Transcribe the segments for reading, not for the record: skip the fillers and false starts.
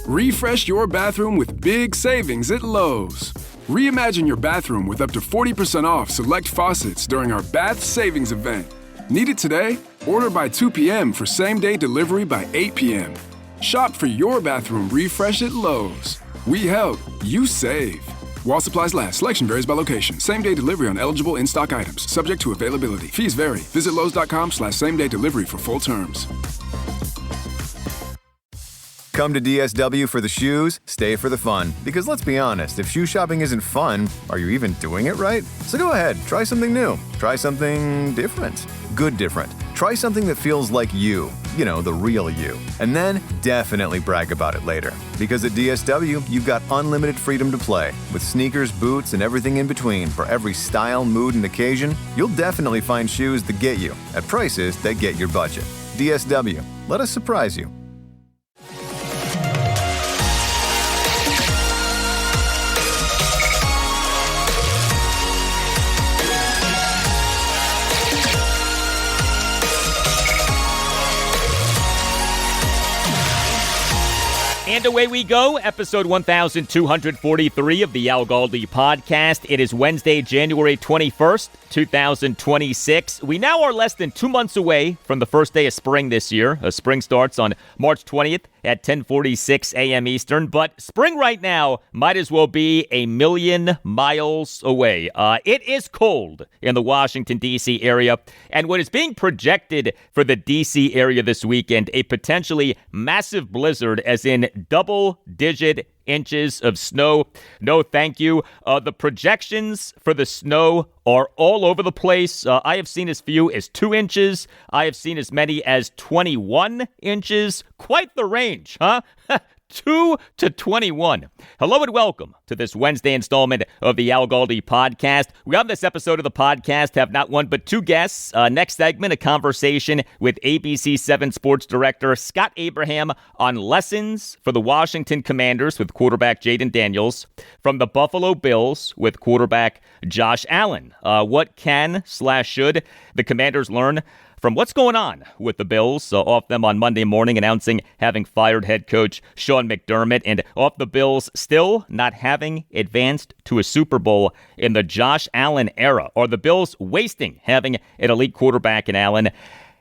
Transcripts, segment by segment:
Refresh your bathroom with big savings at Lowe's. Reimagine your bathroom with up to 40% off select faucets during our Bath Savings event. Need it today? Order by 2 p.m. for same-day delivery by 8 p.m. Shop for your bathroom refresh at Lowe's. We help, you save. While supplies last, selection varies by location. Same-day delivery on eligible in-stock items, subject to availability. Fees vary. Visit Lowes.com/same-day delivery for full terms. Come to DSW for the shoes, stay for the fun. Because let's be honest, if shoe shopping isn't fun, are you even doing it right? So go ahead, try something new. Try something different. Good different. Try something that feels like you. You know, the real you. And then definitely brag about it later. Because at DSW, you've got unlimited freedom to play. With sneakers, boots, and everything in between for every style, mood, and occasion, you'll definitely find shoes that get you at prices that get your budget. DSW. Let us surprise you. And away we go, episode 1243 of the Al Galdi podcast. It is Wednesday, January 21st, 2026. We now are less than 2 months away from the first day of spring this year. Spring starts on March 20th at 10:46 a.m. Eastern, but spring right now might as well be a million miles away. It is cold in the Washington, D.C. area, and what is being projected for the D.C. area this weekend, a potentially massive blizzard, as in double-digit inches of snow. No, thank you. The projections for the snow are all over the place. I have seen as few as 2 inches. I have seen as many as 21 inches. Quite the range, huh? 2 to 21. Hello and welcome to this Wednesday installment of the Al Galdi podcast. We on this episode of the podcast have not one but 2 guests. Next segment, a conversation with ABC 7 sports director Scott Abraham on lessons for the Washington Commanders with quarterback Jayden Daniels, from the Buffalo Bills with quarterback Josh Allen. What can/should the Commanders learn from what's going on with the Bills? Off them on Monday morning announcing having fired head coach Sean McDermott, and off the Bills still not having advanced to a Super Bowl in the Josh Allen era. Are the Bills wasting having an elite quarterback in Allen?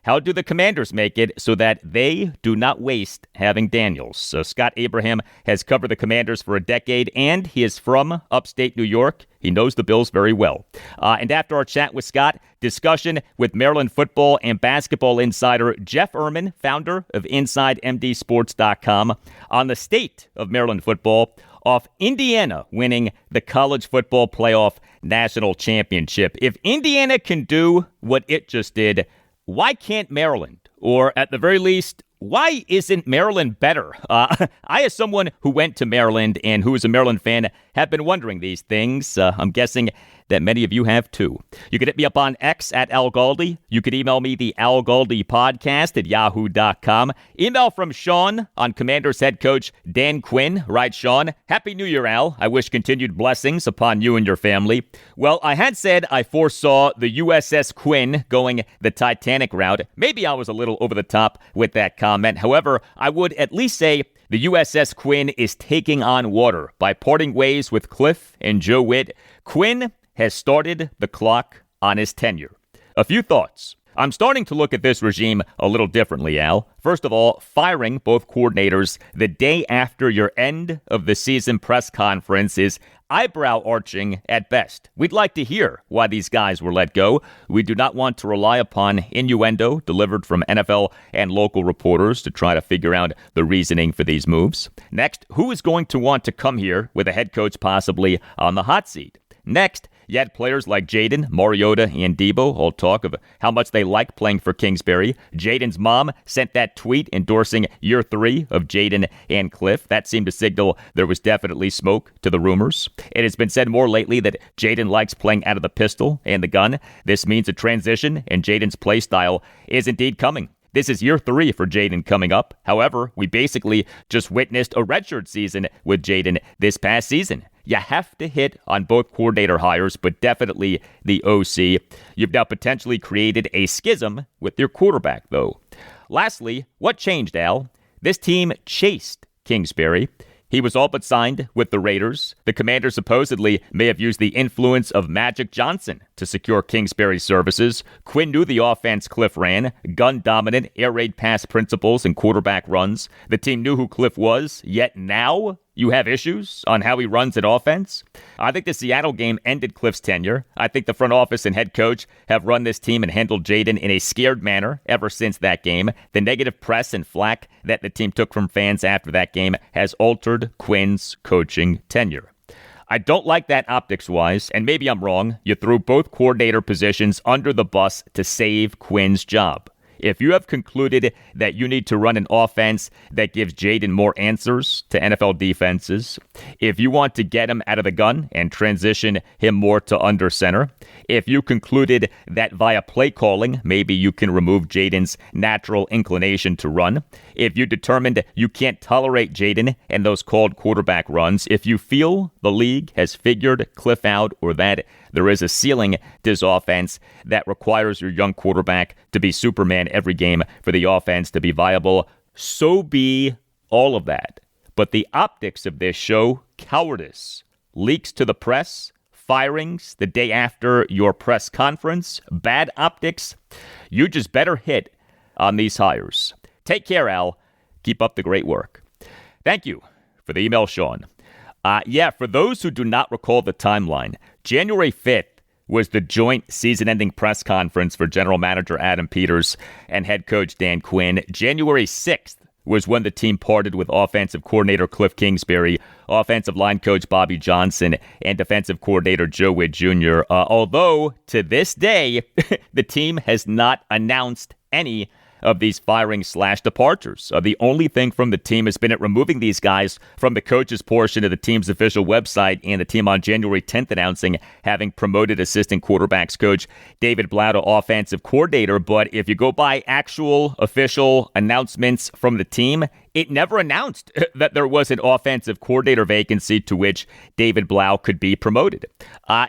How do the Commanders make it so that they do not waste having Daniels? So Scott Abraham has covered the Commanders for a decade, and he is from upstate New York. He knows the Bills very well. And after our chat with Scott, discussion with Maryland football and basketball insider Jeff Ermann, founder of InsideMDSports.com, on the state of Maryland football, off Indiana winning the college football playoff national championship. If Indiana can do what it just did, why can't Maryland? Or at the very least, why isn't Maryland better? I, as someone who went to Maryland and who is a Maryland fan, have been wondering these things. I'm guessing that many of you have too. You can hit me up on X at Al Galdi. You could email me, the Al Galdi podcast at yahoo.com. Email from Sean on Commanders head coach Dan Quinn. Right, Sean? Happy New Year, Al. I wish continued blessings upon you and your family. Well, I had said I foresaw the USS Quinn going the Titanic route. Maybe I was a little over the top with that comment. However, I would at least say the USS Quinn is taking on water by parting ways with Cliff and Joe Witt. Quinn has started the clock on his tenure. A few thoughts. I'm starting to look at this regime a little differently, Al. First of all, firing both coordinators the day after your end of the season press conference is eyebrow-arching at best. We'd like to hear why these guys were let go. We do not want to rely upon innuendo delivered from NFL and local reporters to try to figure out the reasoning for these moves. Next, who is going to want to come here with a head coach possibly on the hot seat? Next, you had players like Jayden, Mariota, and Debo all talk of how much they like playing for Kingsbury. Jayden's mom sent that tweet endorsing year 3 of Jayden and Cliff. That seemed to signal there was definitely smoke to the rumors. It has been said more lately that Jayden likes playing out of the pistol and the gun. This means a transition, and Jayden's play style is indeed coming. This is year 3 for Jayden coming up. However, we basically just witnessed a redshirt season with Jayden this past season. You have to hit on both coordinator hires, but definitely the OC. You've now potentially created a schism with your quarterback, though. Lastly, what changed, Al? This team chased Kingsbury. He was all but signed with the Raiders. The Commander supposedly may have used the influence of Magic Johnson to secure Kingsbury's services. Quinn knew the offense Cliff ran, gun-dominant, air raid pass principles, and quarterback runs. The team knew who Cliff was, yet now you have issues on how he runs an offense? I think the Seattle game ended Cliff's tenure. I think the front office and head coach have run this team and handled Jayden in a scared manner ever since that game. The negative press and flack that the team took from fans after that game has altered Quinn's coaching tenure. I don't like that optics-wise, and maybe I'm wrong. You threw both coordinator positions under the bus to save Quinn's job. If you have concluded that you need to run an offense that gives Jayden more answers to NFL defenses, if you want to get him out of the gun and transition him more to under center, if you concluded that via play calling, maybe you can remove Jayden's natural inclination to run, if you determined you can't tolerate Jayden and those called quarterback runs, if you feel the league has figured Cliff out or that there is a ceiling to this offense that requires your young quarterback to be Superman every game for the offense to be viable, so be all of that. But the optics of this show cowardice, leaks to the press, firings the day after your press conference, bad optics. You just better hit on these hires. Take care, Al. Keep up the great work. Thank you for the email, Sean. For those who do not recall the timeline, January 5th was the joint season-ending press conference for general manager Adam Peters and head coach Dan Quinn. January 6th was when the team parted with offensive coordinator Cliff Kingsbury, offensive line coach Bobby Johnson, and defensive coordinator Joe Witt Jr. Although, to this day, the team has not announced any of these firings/departures. The only thing from the team has been at removing these guys from the coaches portion of the team's official website, and the team on January 10th announcing having promoted assistant quarterbacks coach David Blau to offensive coordinator. But if you go by actual official announcements from the team, it never announced that there was an offensive coordinator vacancy to which David Blau could be promoted.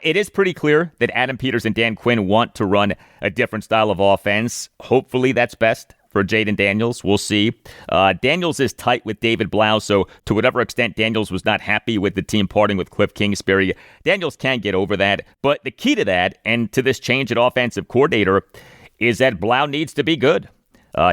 It is pretty clear that Adam Peters and Dan Quinn want to run a different style of offense. Hopefully that's best for Jayden Daniels. We'll see. Daniels is tight with David Blau, so to whatever extent Daniels was not happy with the team parting with Cliff Kingsbury, Daniels can get over that. But the key to that, and to this change at offensive coordinator, is that Blau needs to be good.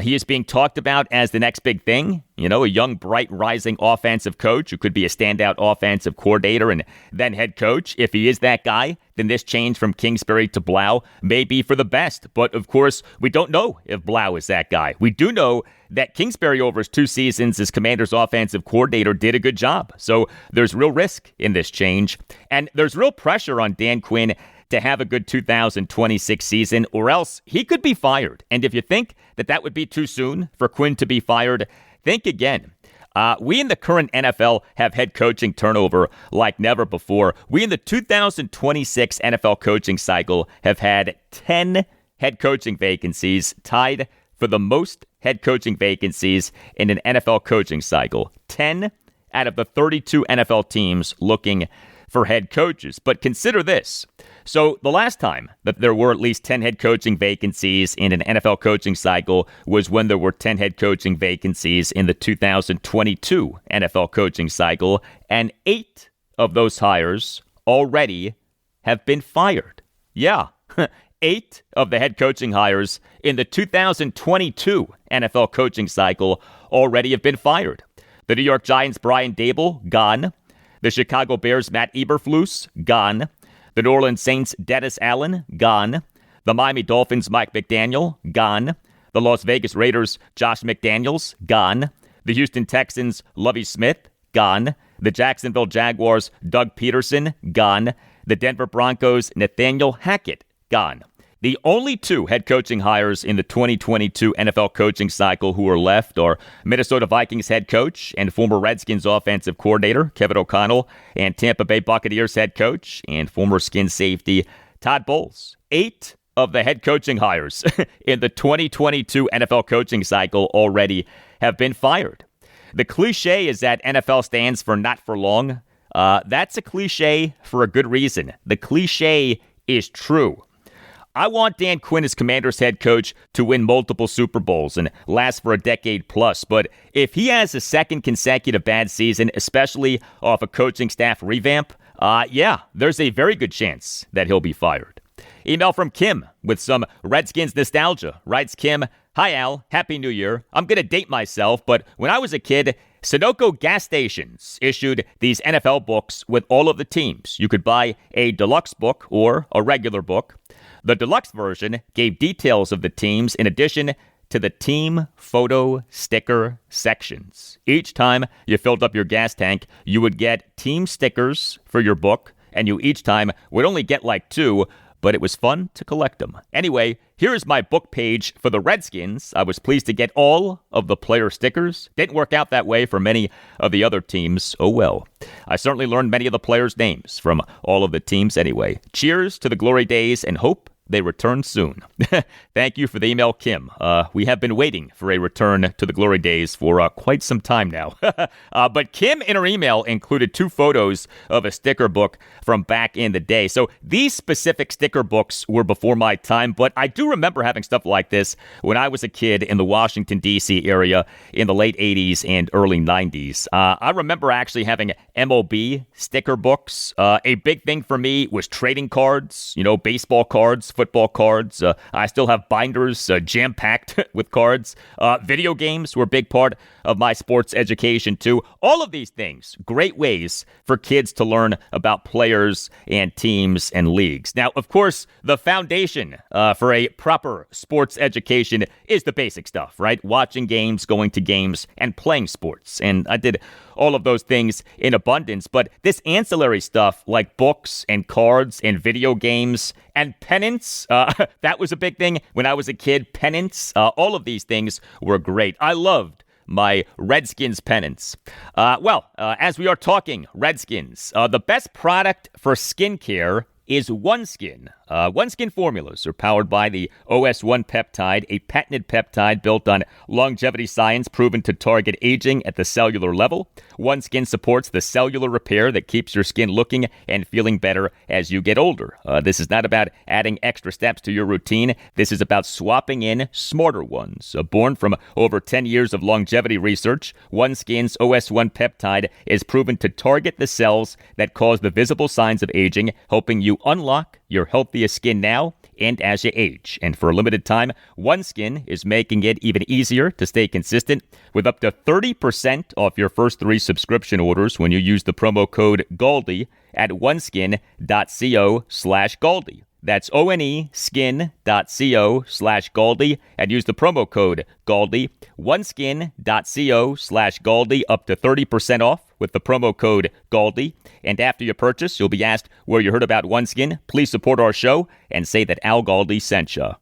He is being talked about as the next big thing, a young, bright, rising offensive coach who could be a standout offensive coordinator and then head coach. If he is that guy, then this change from Kingsbury to Blau may be for the best. But, of course, we don't know if Blau is that guy. We do know that Kingsbury, over his 2 seasons as Commanders' offensive coordinator, did a good job. So there's real risk in this change. And there's real pressure on Dan Quinn to have a good 2026 season, or else he could be fired. And if you think that would be too soon for Quinn to be fired, think again. We in the current NFL have head coaching turnover like never before. We in the 2026 NFL coaching cycle have had 10 head coaching vacancies, tied for the most head coaching vacancies in an NFL coaching cycle. 10 out of the 32 NFL teams looking for head coaches. But consider this. So the last time that there were at least 10 head coaching vacancies in an NFL coaching cycle was when there were 10 head coaching vacancies in the 2022 NFL coaching cycle, and 8 of those hires already have been fired. Yeah, 8 of the head coaching hires in the 2022 NFL coaching cycle already have been fired. The New York Giants' Brian Daboll, gone. The Chicago Bears' Matt Eberflus, gone. The New Orleans Saints' Dennis Allen, gone. The Miami Dolphins' Mike McDaniel, gone. The Las Vegas Raiders' Josh McDaniels, gone. The Houston Texans' Lovie Smith, gone. The Jacksonville Jaguars' Doug Peterson, gone. The Denver Broncos' Nathaniel Hackett, gone. The only 2 head coaching hires in the 2022 NFL coaching cycle who are left are Minnesota Vikings head coach and former Redskins offensive coordinator Kevin O'Connell, and Tampa Bay Buccaneers head coach and former Skins safety Todd Bowles. 8 of the head coaching hires in the 2022 NFL coaching cycle already have been fired. The cliche is that NFL stands for not for long. That's a cliche for a good reason. The cliche is true. I want Dan Quinn as Commanders head coach to win multiple Super Bowls and last for a decade plus. But if he has a second consecutive bad season, especially off a coaching staff revamp, there's a very good chance that he'll be fired. Email from Kim with some Redskins nostalgia. Writes Kim, "Hi Al, Happy New Year. I'm going to date myself, but when I was a kid, Sunoco gas stations issued these NFL books with all of the teams. You could buy a deluxe book or a regular book. The deluxe version gave details of the teams in addition to the team photo sticker sections. Each time you filled up your gas tank, you would get team stickers for your book, and you each time would only get like 2, but it was fun to collect them. Anyway, here is my book page for the Redskins. I was pleased to get all of the player stickers. Didn't work out that way for many of the other teams. Oh well. I certainly learned many of the players' names from all of the teams anyway. Cheers to the glory days and hope they return soon." Thank you for the email, Kim. We have been waiting for a return to the glory days for quite some time now. But Kim in her email included 2 photos of a sticker book from back in the day. So these specific sticker books were before my time, but I do remember having stuff like this when I was a kid in the Washington, D.C. area in the late 80s and early 90s. I remember actually having MLB sticker books. A big thing for me was trading cards, baseball cards, football cards. I still have binders jam-packed with cards. Video games were a big part of my sports education, too. All of these things, great ways for kids to learn about players and teams and leagues. Now, of course, the foundation for a proper sports education is the basic stuff, right? Watching games, going to games, and playing sports. And I did all of those things in abundance, but this ancillary stuff like books and cards and video games and pennants, that was a big thing when I was a kid. Pennants, all of these things were great. I loved my Redskins pennants. As we are talking Redskins, the best product for skincare is OneSkin. OneSkin formulas are powered by the OS1 peptide, a patented peptide built on longevity science proven to target aging at the cellular level. OneSkin supports the cellular repair that keeps your skin looking and feeling better as you get older. This is not about adding extra steps to your routine. This is about swapping in smarter ones. Born from over 10 years of longevity research, OneSkin's OS1 peptide is proven to target the cells that cause the visible signs of aging, helping you unlock your healthiest skin now and as you age. And for a limited time, OneSkin is making it even easier to stay consistent with up to 30% off your first 3 subscription orders when you use the promo code GALDY at oneskin.co/GALDY. That's oneskin.co/GALDY and use the promo code GALDY. oneskin.co/GALDY, up to 30% off with the promo code GALDY. And after your purchase, you'll be asked where you heard about OneSkin. Please support our show and say that Al Galdi sent you.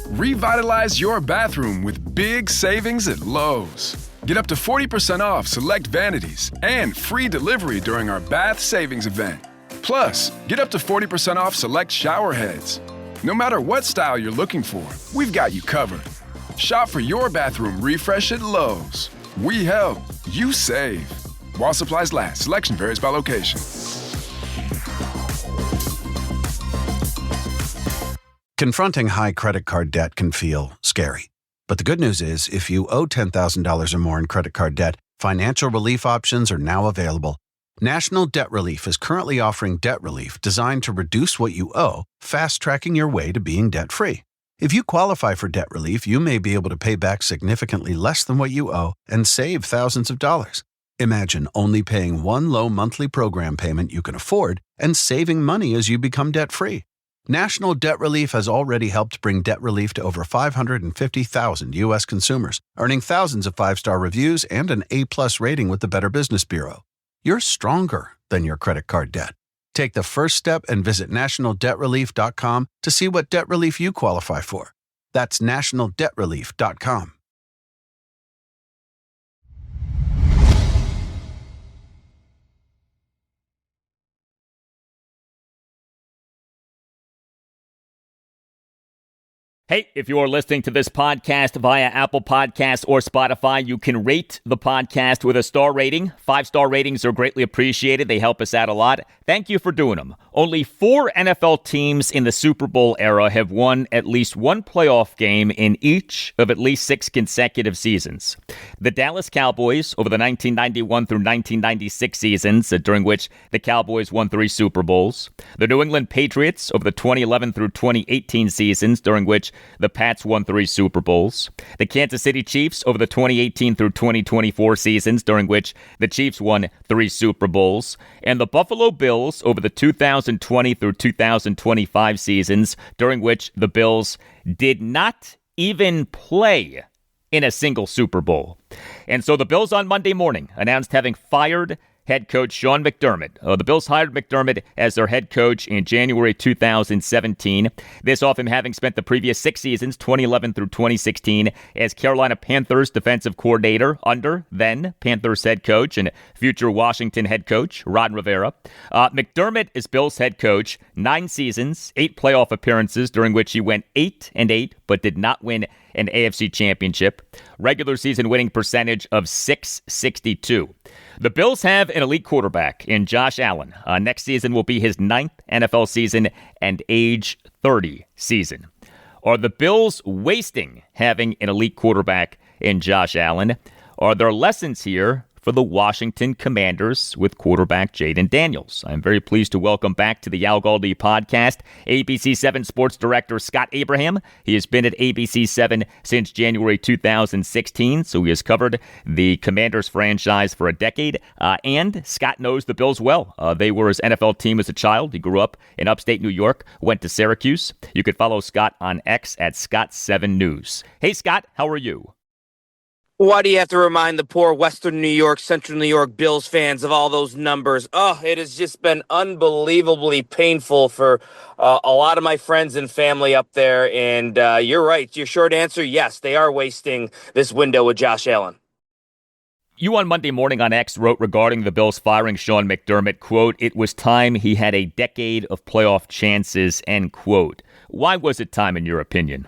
Revitalize your bathroom with big savings at Lowe's. Get up to 40% off select vanities and free delivery during our bath savings event. Plus, get up to 40% off select shower heads. No matter what style you're looking for, we've got you covered. Shop for your bathroom refresh at Lowe's. We help, you save. While supplies last, selection varies by location. Confronting high credit card debt can feel scary. But the good news is, if you owe $10,000 or more in credit card debt, financial relief options are now available. National Debt Relief is currently offering debt relief designed to reduce what you owe, fast-tracking your way to being debt-free. If you qualify for debt relief, you may be able to pay back significantly less than what you owe and save thousands of dollars. Imagine only paying one low monthly program payment you can afford and saving money as you become debt-free. National Debt Relief has already helped bring debt relief to over 550,000 U.S. consumers, earning thousands of 5-star reviews and an A+ rating with the Better Business Bureau. You're stronger than your credit card debt. Take the first step and visit nationaldebtrelief.com to see what debt relief you qualify for. That's nationaldebtrelief.com. Hey, if you are listening to this podcast via Apple Podcasts or Spotify, you can rate the podcast with a star rating. 5-star ratings are greatly appreciated. They help us out a lot. Thank you for doing them. Only 4 NFL teams in the Super Bowl era have won at least one playoff game in each of at least 6 consecutive seasons. The Dallas Cowboys over the 1991 through 1996 seasons, during which the Cowboys won 3 Super Bowls. The New England Patriots over the 2011 through 2018 seasons, during which the Pats won 3 Super Bowls. The Kansas City Chiefs over the 2018 through 2024 seasons, during which the Chiefs won 3 Super Bowls. And the Buffalo Bills over the 2020 through 2025 seasons, during which the Bills did not even play in a single Super Bowl. And so the Bills on Monday morning announced having fired head coach Sean McDermott. The Bills hired McDermott as their head coach in January 2017. This off him having spent the previous 6 seasons, 2011 through 2016, as Carolina Panthers defensive coordinator under then Panthers head coach and future Washington head coach Ron Rivera. McDermott is Bills head coach, 9 seasons, 8 playoff appearances during which he went 8-8 but did not win an AFC championship. Regular season winning percentage of .662. The Bills have an elite quarterback in Josh Allen. Next season will be his 9th NFL season and age 30 season. Are the Bills wasting having an elite quarterback in Josh Allen? Are there lessons here for the Washington Commanders with quarterback Jayden Daniels? I'm very pleased to welcome back to the Al Galdi podcast ABC 7 sports director Scott Abraham. He has been at ABC 7 since January 2016, so he has covered the Commanders franchise for a decade. And Scott knows the Bills well. They were his NFL team as a child. He grew up in upstate New York, went to Syracuse. You could follow Scott on X at Scott7News. Hey, Scott, how are you? Why do you have to remind the poor Western New York, Central New York Bills fans of all those numbers? Oh, it has just been unbelievably painful for a lot of my friends and family up there. And you're right. Your short answer, yes, they are wasting this window with Josh Allen. You on Monday morning on X wrote regarding the Bills firing Sean McDermott, quote, "It was time he had a decade of playoff chances," end quote. Why was it time in your opinion?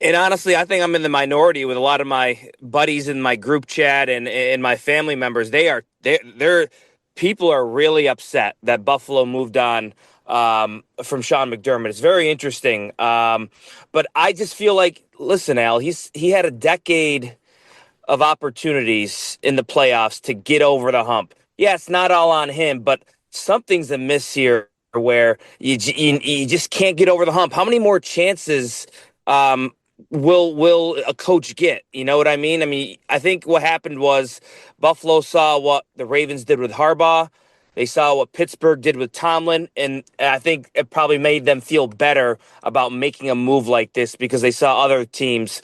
And honestly, I think I'm in the minority with a lot of my buddies in my group chat and my family members. They're people are really upset that Buffalo moved on from Sean McDermott. It's very interesting. But I just feel like, listen, Al, he had a decade of opportunities in the playoffs to get over the hump. Yeah, it's not all on him, but something's amiss here where you just can't get over the hump. How many more chances will a coach get? You know what I mean? I mean, I think what happened was Buffalo saw what the Ravens did with Harbaugh. They saw what Pittsburgh did with Tomlin, and I think it probably made them feel better about making a move like this because they saw other teams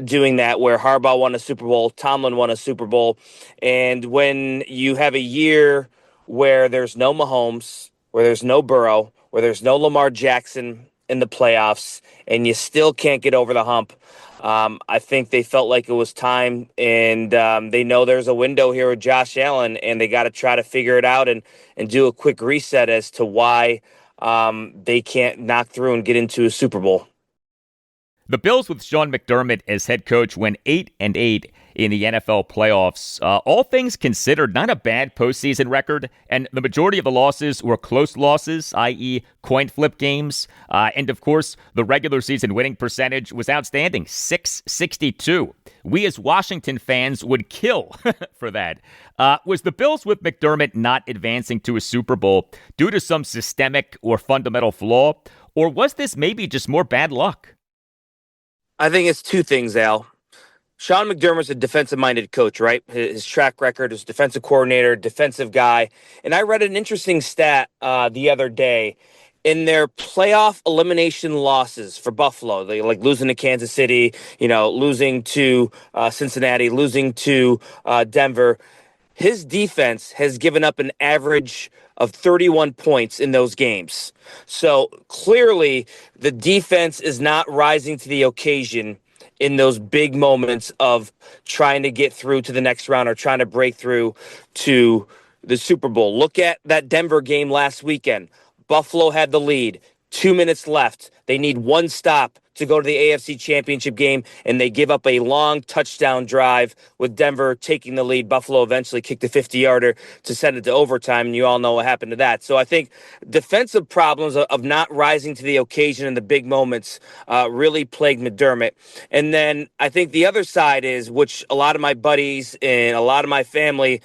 doing that where Harbaugh won a Super Bowl, Tomlin won a Super Bowl. And when you have a year where there's no Mahomes, where there's no Burrow, where there's no Lamar Jackson in the playoffs, and you still can't get over the hump, I think they felt like it was time, and they know there's a window here with Josh Allen, and they got to try to figure it out and do a quick reset as to why they can't knock through and get into a Super Bowl. The Bills with Sean McDermott as head coach went 8-8 in the NFL playoffs. All things considered, not a bad postseason record, and the majority of the losses were close losses, i.e. coin flip games. And of course, the regular season winning percentage was outstanding, .662. We as Washington fans would kill for that. Was the Bills with McDermott not advancing to a Super Bowl due to some systemic or fundamental flaw, or was this maybe just more bad luck? I think it's two things, Al. Sean McDermott's a defensive-minded coach, right? His track record as defensive coordinator, defensive guy. And I read an interesting stat the other day. In their playoff elimination losses for Buffalo, they like losing to Kansas City, losing to Cincinnati, losing to Denver. His defense has given up an average of 31 points in those games. So clearly the defense is not rising to the occasion in those big moments of trying to get through to the next round or trying to break through to the Super Bowl. Look at that Denver game last weekend. Buffalo had the lead. 2 minutes left. They need one stop to go to the AFC Championship game, and they give up a long touchdown drive with Denver taking the lead. Buffalo eventually kicked a 50-yarder to send it to overtime, and you all know what happened to that. So I think defensive problems of not rising to the occasion in the big moments really plagued McDermott. And then I think the other side is, which a lot of my buddies and a lot of my family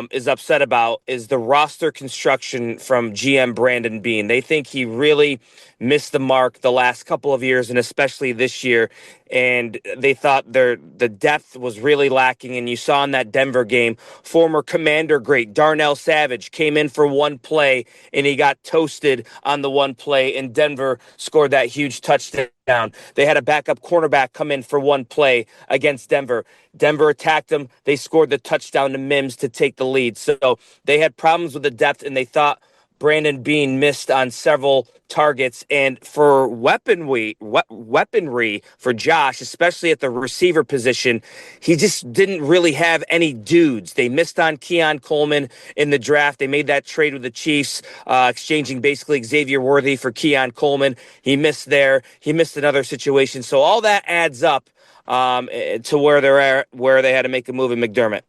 is upset about, is the roster construction from GM Brandon Beane. They think he really missed the mark the last couple of years, and especially this year. And they thought the depth was really lacking. And you saw in that Denver game, former Commander great Darnell Savage came in for one play, and he got toasted on the one play, and Denver scored that huge touchdown. They had a backup cornerback come in for one play against Denver. Denver attacked them. They scored the touchdown to Mims to take the lead. So they had problems with the depth, and they thought Brandon Beane missed on several targets. And for weaponry for Josh, especially at the receiver position, he just didn't really have any dudes. They missed on Keon Coleman in the draft. They made that trade with the Chiefs, exchanging basically Xavier Worthy for Keon Coleman. He missed there. He missed another situation. So all that adds up to where they had to make a move in McDermott.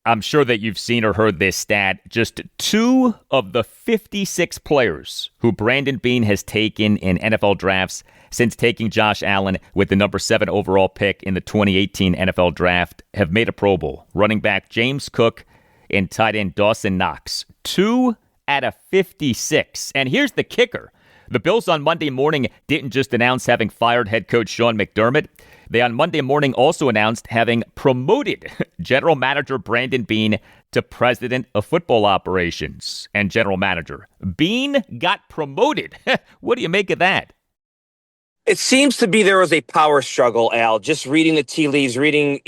I'm sure that you've seen or heard this stat. Just 2 of the 56 players who Brandon Beane has taken in NFL drafts since taking Josh Allen with the number 7 overall pick in the 2018 NFL draft have made a Pro Bowl. Running back James Cook and tight end Dawson Knox. 2 out of 56. And here's the kicker. The Bills on Monday morning didn't just announce having fired head coach Sean McDermott. They on Monday morning also announced having promoted general manager Brandon Beane to president of football operations and general manager. Beane got promoted. What do you make of that? It seems to be there was a power struggle, Al. Just reading the tea leaves, reading,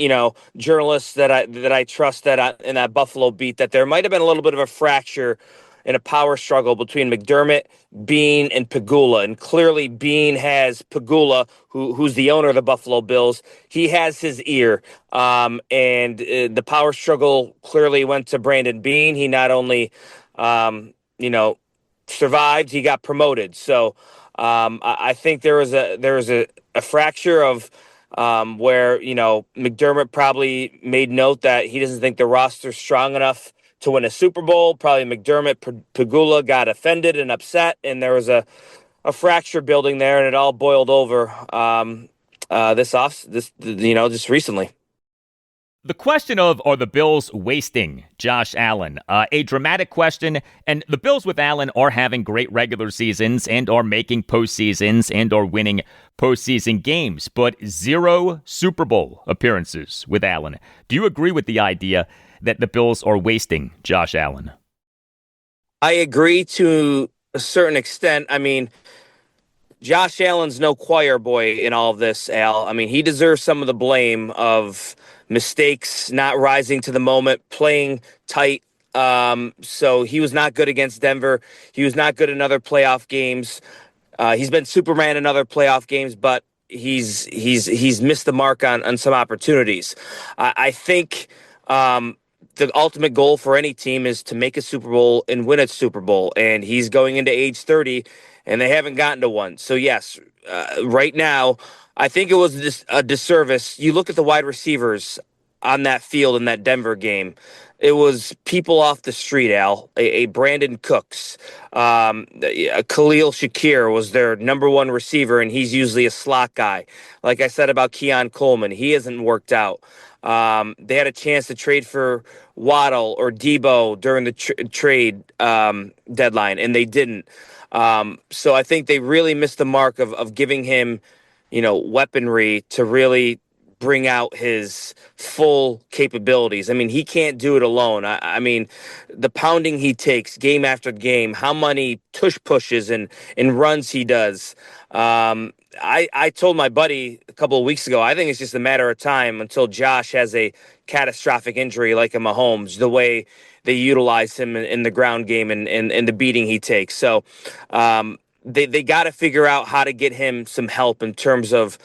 journalists that I trust in that Buffalo beat, that there might have been a little bit of a fracture in a power struggle between McDermott, Beane, and Pegula. And clearly Beane has Pegula, who's the owner of the Buffalo Bills. He has his ear. And the power struggle clearly went to Brandon Beane. He not only, survived, he got promoted. So I think there was a fracture of where, McDermott probably made note that he doesn't think the roster's strong enough to win a Super Bowl. Probably McDermott, Pegula got offended and upset, and there was a fracture building there, and it all boiled over just recently. The question of, are the Bills wasting Josh Allen? A dramatic question, and the Bills with Allen are having great regular seasons and are making postseasons and are winning postseason games, but 0 Super Bowl appearances with Allen. Do you agree with the idea that the Bills are wasting Josh Allen? I agree to a certain extent. I mean, Josh Allen's no choir boy in all of this, Al. I mean, he deserves some of the blame of mistakes, not rising to the moment, playing tight. So he was not good against Denver. He was not good in other playoff games. He's been Superman in other playoff games, but he's missed the mark on some opportunities. I think the ultimate goal for any team is to make a Super Bowl and win a Super Bowl. And he's going into age 30, and they haven't gotten to one. So, yes, right now, I think it was just a disservice. You look at the wide receivers on that field in that Denver game. It was people off the street, Al. A Brandon Cooks. Khalil Shakir was their number 1 receiver, and he's usually a slot guy. Like I said about Keon Coleman, he hasn't worked out. They had a chance to trade for Waddle or Debo during the trade deadline, and they didn't. So I think they really missed the mark of giving him, weaponry to really bring out his full capabilities. I mean, he can't do it alone. I mean, the pounding he takes game after game, how many tush pushes and runs he does. I told my buddy a couple of weeks ago, I think it's just a matter of time until Josh has a catastrophic injury like a Mahomes, the way they utilize him in the ground game and the beating he takes. So they got to figure out how to get him some help in terms of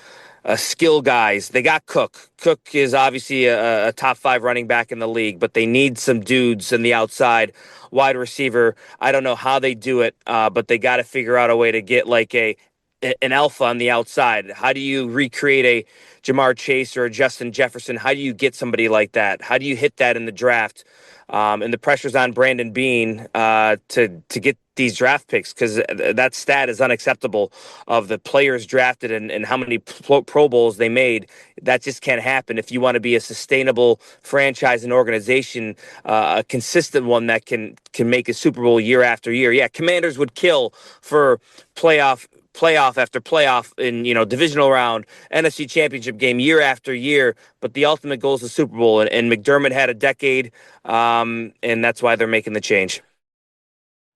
skill guys. They got Cook. Cook is obviously a top 5 running back in the league, but they need some dudes in the outside. Wide receiver, I don't know how they do it, but they got to figure out a way to get like an alpha on the outside. How do you recreate a Jamar Chase or a Justin Jefferson? How do you get somebody like that? How do you hit that in the draft? And the pressure's on Brandon Beane to get these draft picks, because that stat is unacceptable of the players drafted and how many Pro Bowls they made. That just can't happen if you want to be a sustainable franchise and organization, a consistent one that can make a Super Bowl year after year. Yeah, Commanders would kill for playoff after playoff in, divisional round, NFC championship game year after year. But the ultimate goal is the Super Bowl. And McDermott had a decade, and that's why they're making the change.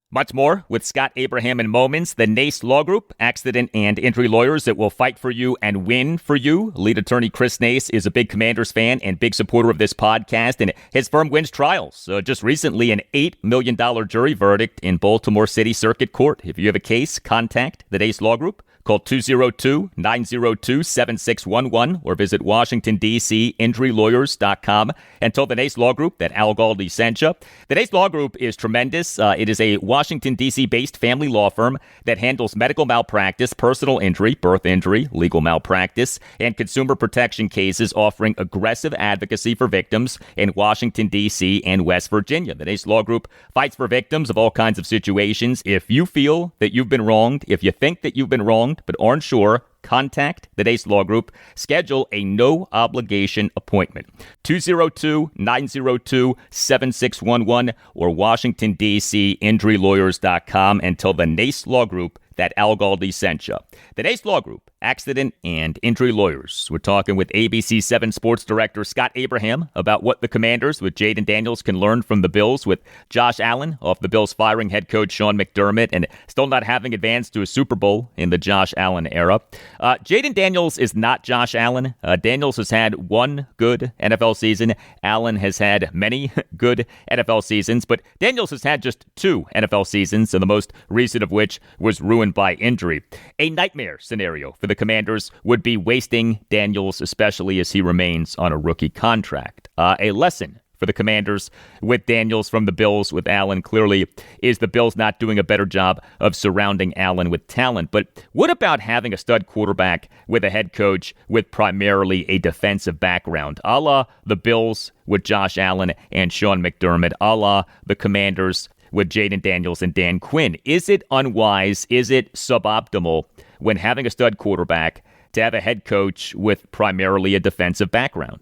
Much more with Scott Abraham in moments. The NACE Law Group, accident and injury lawyers that will fight for you and win for you. Lead attorney Chris Nace is a big Commanders fan and big supporter of this podcast, and his firm wins trials. Just recently, an $8 million jury verdict in Baltimore City Circuit Court. If you have a case, contact the NACE Law Group. Call 202-902-7611 or visit WashingtonDCInjuryLawyers.com and tell the NACE Law Group that Al Galdi sent you. The NACE Law Group is tremendous. It is a Washington, D.C.-based family law firm that handles medical malpractice, personal injury, birth injury, legal malpractice, and consumer protection cases, offering aggressive advocacy for victims in Washington, D.C. and West Virginia. The NACE Law Group fights for victims of all kinds of situations. If you feel that you've been wronged, if you think that you've been wronged, but aren't sure, contact the NACE Law Group. Schedule a no-obligation appointment. 202-902-7611 or WashingtonDCInjuryLawyers.com and tell the NACE Law Group that Al Galdi sent you. The NACE Law Group, accident and injury lawyers. We're talking with ABC 7 Sports Director Scott Abraham about what the Commanders with Jayden Daniels can learn from the Bills, with Josh Allen off the Bills firing head coach Sean McDermott and still not having advanced to a Super Bowl in the Josh Allen era. Jayden Daniels is not Josh Allen. Daniels has had one good NFL season. Allen has had many good NFL seasons, but Daniels has had just 2 NFL seasons, and the most recent of which was ruined by injury. A nightmare scenario for the Commanders would be wasting Daniels, especially as he remains on a rookie contract. A lesson for the Commanders with Daniels from the Bills with Allen clearly is the Bills not doing a better job of surrounding Allen with talent. But what about having a stud quarterback with a head coach with primarily a defensive background, a la the Bills with Josh Allen and Sean McDermott, a la the Commanders with Jayden Daniels and Dan Quinn? Is it unwise? Is it suboptimal when having a stud quarterback to have a head coach with primarily a defensive background?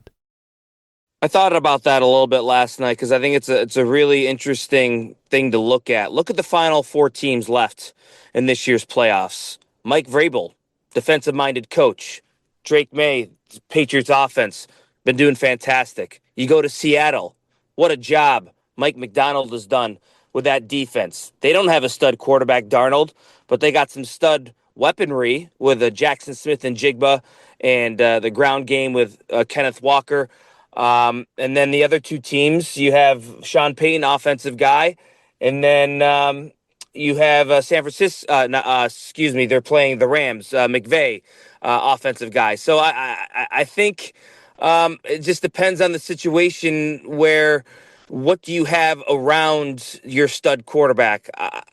I thought about that a little bit last night because I think it's a really interesting thing to look at. Look at the final 4 teams left in this year's playoffs. Mike Vrabel, defensive-minded coach. Drake May, Patriots offense, been doing fantastic. You go to Seattle. What a job Mike Macdonald has done with that defense. They don't have a stud quarterback, Darnold, but they got some stud weaponry with Jackson Smith and Jigba, and the ground game with Kenneth Walker. And then the other 2 teams, you have Sean Payton, offensive guy, and then you have San Francisco. They're playing the Rams. McVay, offensive guy. So I think it just depends on the situation where. What do you have around your stud quarterback?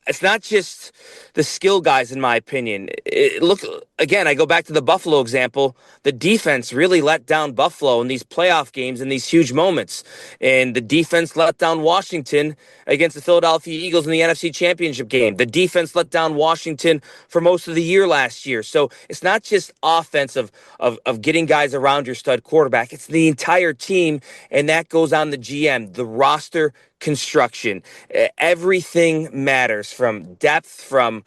It's not just the skill guys, in my opinion. Look, again, I go back to the Buffalo example. The defense really let down Buffalo in these playoff games in these huge moments. And the defense let down Washington against the Philadelphia Eagles in the NFC Championship game. The defense let down Washington for most of the year last year. So it's not just offense of getting guys around your stud quarterback. It's the entire team, and that goes on the GM, the roster construction. Everything matters, from depth, from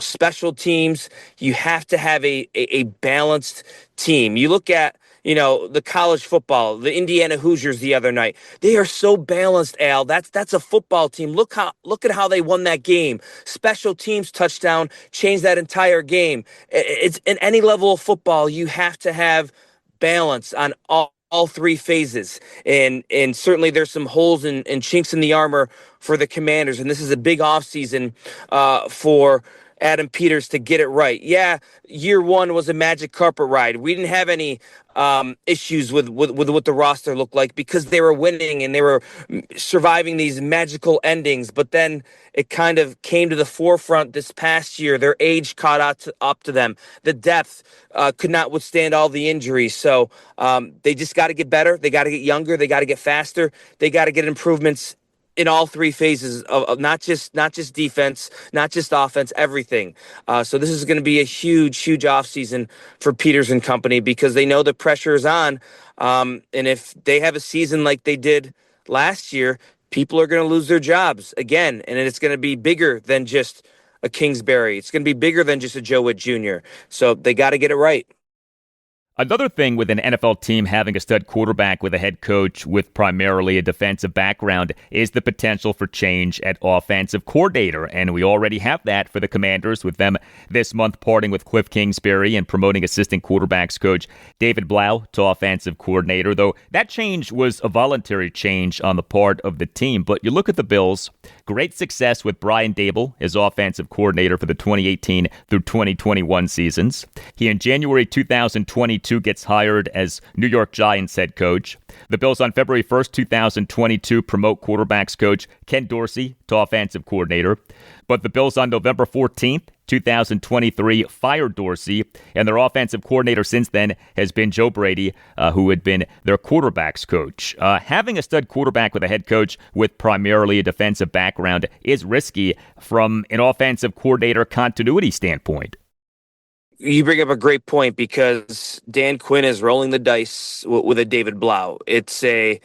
special teams. You have to have a balanced team. You look at the college football, the Indiana Hoosiers the other night. They are so balanced, Al. That's a football team. Look at how they won that game. Special teams touchdown changed that entire game. It's in any level of football, you have to have balance on all 3 phases. And certainly there's some holes and chinks in the armor for the Commanders. And this is a big offseason for Adam Peters to get it right. Yeah, year one was a magic carpet ride. We didn't have any issues with what the roster looked like because they were winning and they were surviving these magical endings. But then it kind of came to the forefront this past year. Their age caught up to them. The depth could not withstand all the injuries. So they just got to get better. They got to get younger. They got to get faster. They got to get improvements in all three phases of not just defense, not just offense, everything. So this is going to be a huge offseason for Peters and company because they know the pressure is on. And if they have a season like they did last year, people are going to lose their jobs again. And it's going to be bigger than just a Kingsbury. It's going to be bigger than just a Joe Witt Jr. So they got to get it right. Another thing with an NFL team having a stud quarterback with a head coach with primarily a defensive background is the potential for change at offensive coordinator. And we already have that for the Commanders with them this month parting with Cliff Kingsbury and promoting assistant quarterbacks coach David Blau to offensive coordinator, though that change was a voluntary change on the part of the team. But you look at the Bills, great success with Brian Daboll as offensive coordinator for the 2018 through 2021 seasons. He in January 2022 gets hired as New York Giants head coach. The Bills on February 1st, 2022 promote quarterbacks coach Ken Dorsey to offensive coordinator. But the Bills on November 14th, 2023 fired Dorsey, and their offensive coordinator since then has been Joe Brady, who had been their quarterbacks coach. Having a stud quarterback with a head coach with primarily a defensive background is risky from an offensive coordinator continuity standpoint. You bring up a great point because Dan Quinn is rolling the dice with a David Blau. It's a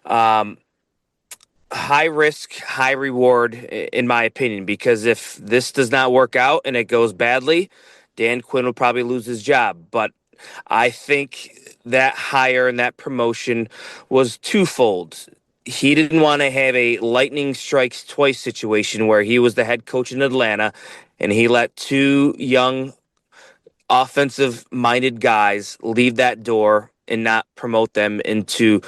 high risk, high reward, in my opinion, because if this does not work out and it goes badly, Dan Quinn will probably lose his job. But I think that hire and that promotion was twofold. He didn't want to have a lightning strikes twice situation where he was the head coach in Atlanta and he let two young offensive-minded guys leave that door and not promote them into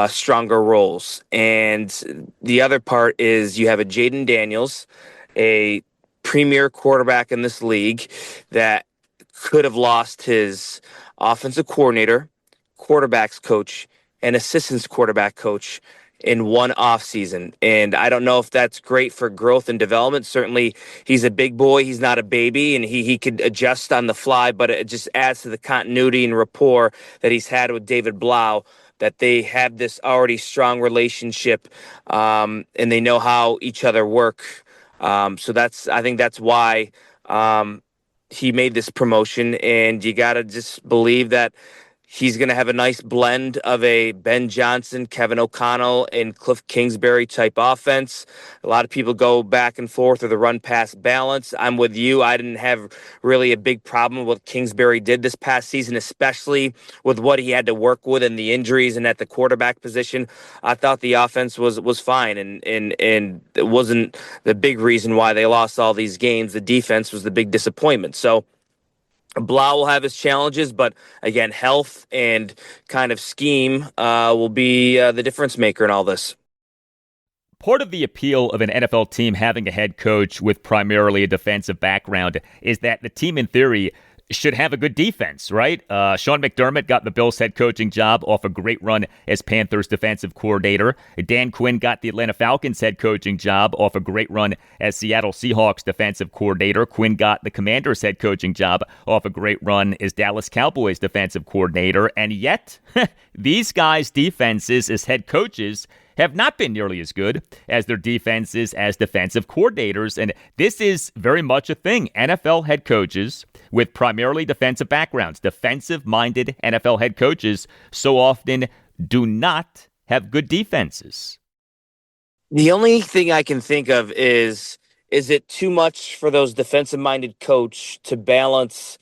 stronger roles. And the other part is you have a Jayden Daniels, a premier quarterback in this league that could have lost his offensive coordinator, quarterbacks coach, and assistants quarterback coach in one offseason. And I don't know if that's great for growth and development. Certainly, he's a big boy. He's not a baby, and he could adjust on the fly, but it just adds to the continuity and rapport that he's had with David Blau, that they have this already strong relationship, and they know how each other work. So I think that's why he made this promotion, and you got to just believe that he's going to have a nice blend of a Ben Johnson, Kevin O'Connell, and Cliff Kingsbury type offense. A lot of people go back and forth with the run-pass balance. I'm with you. I didn't have really a big problem with what Kingsbury did this past season, especially with what he had to work with and the injuries and at the quarterback position. I thought the offense was fine, and it wasn't the big reason why they lost all these games. The defense was the big disappointment. So Blau will have his challenges, but again, health and kind of scheme will be the difference maker in all this. Part of the appeal of an NFL team having a head coach with primarily a defensive background is that the team, in theory, should have a good defense, right? Sean McDermott got the Bills head coaching job off a great run as Panthers defensive coordinator. Dan Quinn got the Atlanta Falcons head coaching job off a great run as Seattle Seahawks defensive coordinator. Quinn got the Commanders head coaching job off a great run as Dallas Cowboys defensive coordinator. And yet, these guys' defenses as head coaches have not been nearly as good as their defenses as defensive coordinators. And this is very much a thing. NFL head coaches with primarily defensive backgrounds, defensive-minded NFL head coaches, so often do not have good defenses. The only thing I can think of is it too much for those defensive-minded coach to balance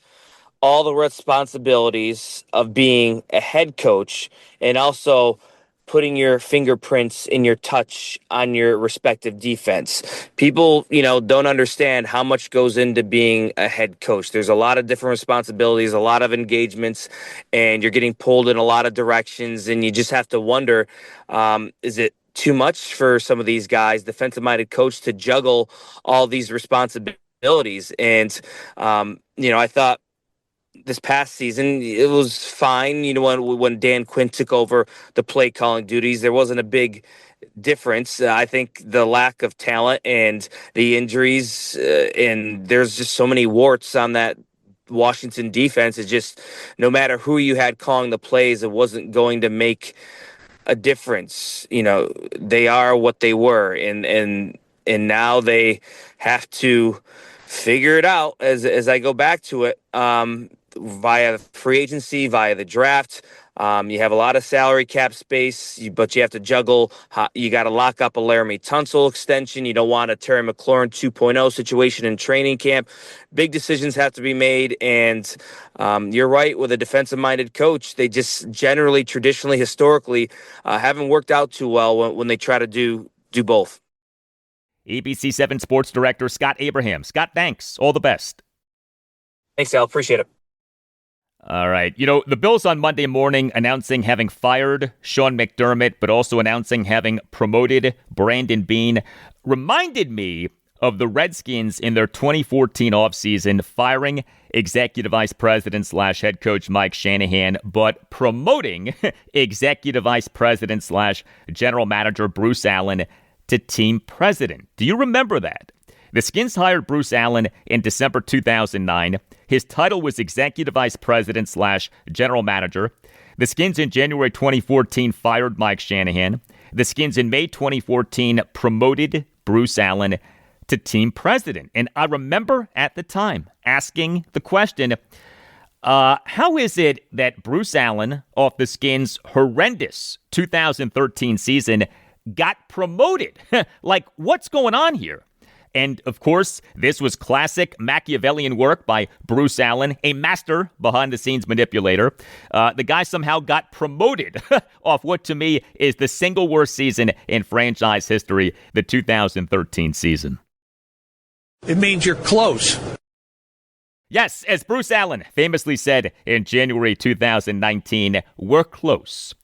all the responsibilities of being a head coach and also putting your fingerprints and your touch on your respective defense? People, don't understand how much goes into being a head coach. There's a lot of different responsibilities, a lot of engagements, and you're getting pulled in a lot of directions, and you just have to wonder, is it too much for some of these guys, defensive-minded coach, to juggle all these responsibilities abilities. And, I thought this past season it was fine. When Dan Quinn took over the play calling duties, there wasn't a big difference. I think the lack of talent and the injuries, and there's just so many warts on that Washington defense. Is just no matter who you had calling the plays, it wasn't going to make a difference. They are what they were, and now they have to figure it out as I go back to it, via the free agency, via the draft. You have a lot of salary cap space, but you have to juggle. You got to lock up a Laramie Tunsil extension. You don't want a Terry McLaurin 2.0 situation in training camp. Big decisions have to be made, and you're right, with a defensive-minded coach, they just generally, traditionally, historically, haven't worked out too well when they try to do both. ABC 7 Sports Director Scott Abraham. Scott, thanks. All the best. Thanks, Al. Appreciate it. All right. The Bills on Monday morning announcing having fired Sean McDermott, but also announcing having promoted Brandon Beane, reminded me of the Redskins in their 2014 offseason, firing Executive Vice President / head coach Mike Shanahan, but promoting Executive Vice President / General Manager Bruce Allen to team president. Do you remember that? The Skins hired Bruce Allen in December 2009. His title was Executive Vice President / General Manager. The Skins in January 2014 fired Mike Shanahan. The Skins in May 2014 promoted Bruce Allen to team president. And I remember at the time asking the question, how is it that Bruce Allen, off the Skins' horrendous 2013 season, got promoted? Like, what's going on here? And, of course, this was classic Machiavellian work by Bruce Allen, a master behind-the-scenes manipulator. The guy somehow got promoted off what, to me, is the single worst season in franchise history, the 2013 season. It means you're close. Yes, as Bruce Allen famously said in January 2019, we're close.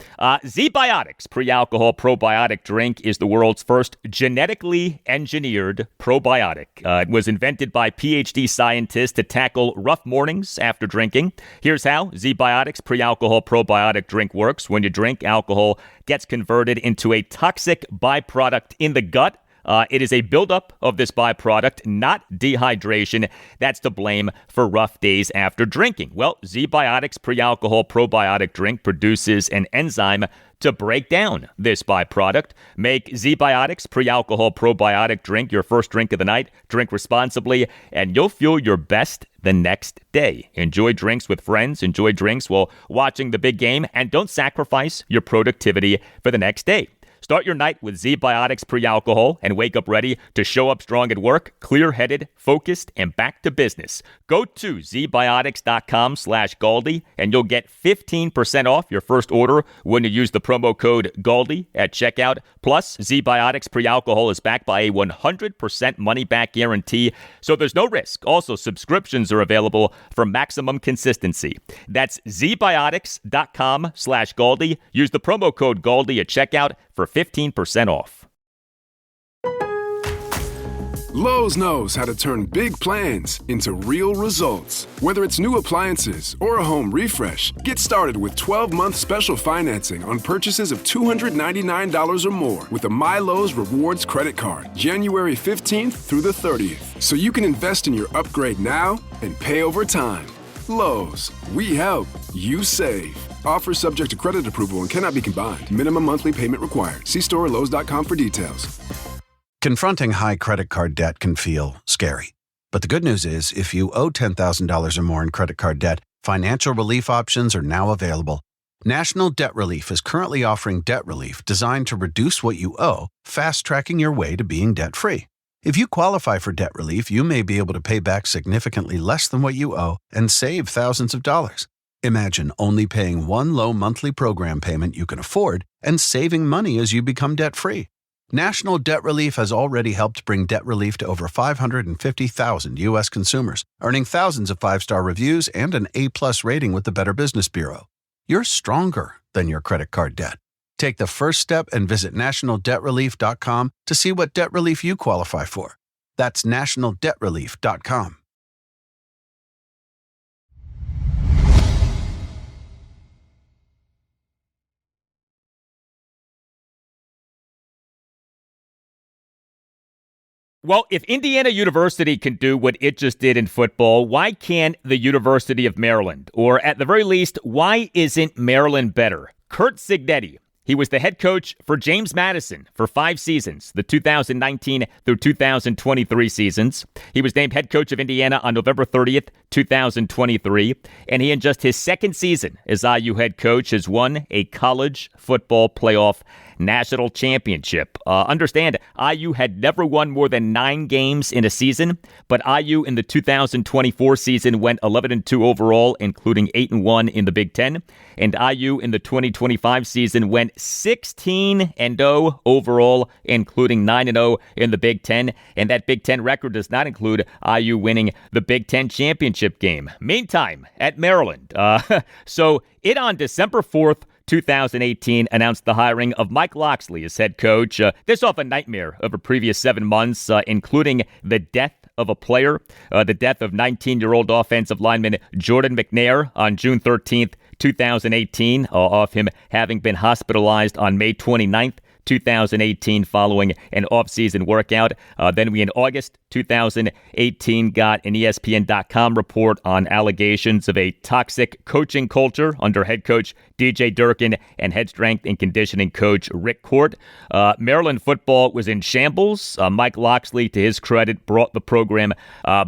Z-Biotics pre-alcohol probiotic drink is the world's first genetically engineered probiotic. It was invented by PhD scientists to tackle rough mornings after drinking. Here's how Z-Biotics pre-alcohol probiotic drink works. When you drink, alcohol gets converted into a toxic byproduct in the gut. It is a buildup of this byproduct, not dehydration, that's to blame for rough days after drinking. Well, Z-Biotics pre-alcohol probiotic drink produces an enzyme to break down this byproduct. Make Z-Biotics pre-alcohol probiotic drink your first drink of the night. Drink responsibly, and you'll feel your best the next day. Enjoy drinks with friends. Enjoy drinks while watching the big game, and don't sacrifice your productivity for the next day. Start your night with Z-Biotics pre-alcohol and wake up ready to show up strong at work, clear-headed, focused, and back to business. Go to zbiotics.com/Galdi and you'll get 15% off your first order when you use the promo code Galdi at checkout. Plus, Z-Biotics pre-alcohol is backed by a 100% money-back guarantee, so there's no risk. Also, subscriptions are available for maximum consistency. That's zbiotics.com/Galdi. Use the promo code Galdi at checkout for 15% off. Lowe's knows how to turn big plans into real results. Whether it's new appliances or a home refresh, get started with 12-month special financing on purchases of $299 or more with a MyLowe's Rewards credit card, January 15th through the 30th. So you can invest in your upgrade now and pay over time. Lowe's, we help, you save. Offer subject to credit approval and cannot be combined. Minimum monthly payment required. See store or Lowe's.com for details. Confronting high credit card debt can feel scary. But the good news is, if you owe $10,000 or more in credit card debt, financial relief options are now available. National Debt Relief is currently offering debt relief designed to reduce what you owe, fast-tracking your way to being debt-free. If you qualify for debt relief, you may be able to pay back significantly less than what you owe and save thousands of dollars. Imagine only paying one low monthly program payment you can afford and saving money as you become debt-free. National Debt Relief has already helped bring debt relief to over 550,000 U.S. consumers, earning thousands of five-star reviews and an A-plus rating with the Better Business Bureau. You're stronger than your credit card debt. Take the first step and visit nationaldebtrelief.com to see what debt relief you qualify for. That's nationaldebtrelief.com. Well, if Indiana University can do what it just did in football, why can't the University of Maryland? Or at the very least, why isn't Maryland better? Curt Cignetti. He was the head coach for James Madison for 5 seasons, the 2019 through 2023 seasons. He was named head coach of Indiana on November 30th, 2023. And he, in just his second season as IU head coach, has won a college football playoff national championship. Understand, IU had never won more than 9 games in a season, but IU in the 2024 season went 11-2 overall, including 8-1 in the Big Ten. And IU in the 2025 season went 16-0 overall, including 9-0 in the Big Ten. And that Big Ten record does not include IU winning the Big Ten championship game. Meantime, at Maryland. So it on December 4th, 2018 announced the hiring of Mike Locksley as head coach. This off a nightmare of a previous 7 months, including the death of a player, the death of 19-year-old offensive lineman Jordan McNair on June 13th, 2018, off him having been hospitalized on May 29th, 2018 following an off-season workout. Then we, in August 2018, got an ESPN.com report on allegations of a toxic coaching culture under head coach DJ Durkin and head strength and conditioning coach Rick Court. Maryland football was in shambles. Mike Locksley, to his credit, brought the program